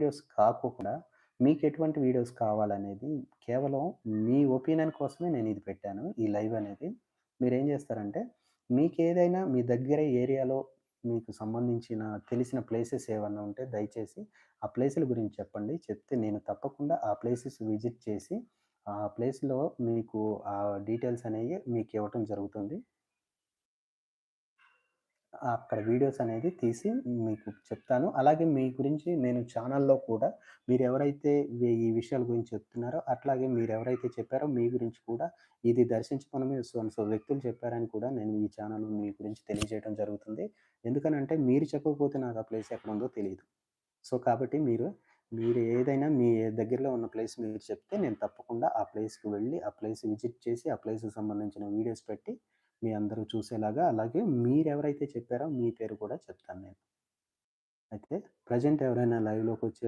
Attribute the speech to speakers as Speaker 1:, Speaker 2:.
Speaker 1: Videos కాకోకుండా మీకెటువంటి videos కావాలనేది కేవలం మీ ఒపీనియన్ కోసమే నేనిది పెట్టాను. ఈ లైవ్ అనేది. మీరేం జేస్తారంటే, మీకేదైనా మీ దగ్గర ఏరియాలో మీకు సంబంధించిన తెలిసిన ప్లేసెస్ ఏవన్నా ఉంటే దయచేసి ఆ ప్లేసుల గురించి చెప్పండి. చెప్తే నేను తప్పకుండా ఆ ప్లేసెస్ విజిట్ చేసి, ఆ ప్లేస్‌లో మీకు ఆ డీటెయిల్స్ అనేయి మీకివ్వటం జరుగుతుంది. అక్కడ వీడియోస్ అనేది తీసి మీకు చెప్తాను. అలాగే మీ గురించి నేను ఛానెల్‌లో కూడా మీరెవరైతే ఈ విషయాల గురించి చెప్తున్నారో, అట్లాగే మీరెవరైతే చెప్పారో మీ గురించి కూడా ఇది దర్శించుకోనమే సో అండ్ సో వ్యక్తులు చెప్పారని కూడా నేను ఈ ఛానెల్‌లో మీ గురించి తెలియజేయడం జరుగుతుంది. ఎందుకనంటే మీరు చెప్పకపోతే నాకు ఆ ప్లేస్ ఎక్కడుందో తెలీదు. సో, కాబట్టి మీరు ఏదైనా మీ దగ్గరలో ఉన్న ప్లేస్ మీరు చెప్తే నేను తప్పకుండా ఆ ప్లేస్‌కి వెళ్ళి, ఆ ప్లేస్ విజిట్ చేసి, ఆ ప్లేస్‌కి సంబంధించిన వీడియోస్ పెట్టి మీ అందరూ చూసేలాగా, అలాగే మీరెవరైతే చెప్పారో మీ పేరు కూడా చెప్తాను నేను. అయితే ప్రెజెంట్ ఎవరైనా లైవ్‌లోకొచ్చి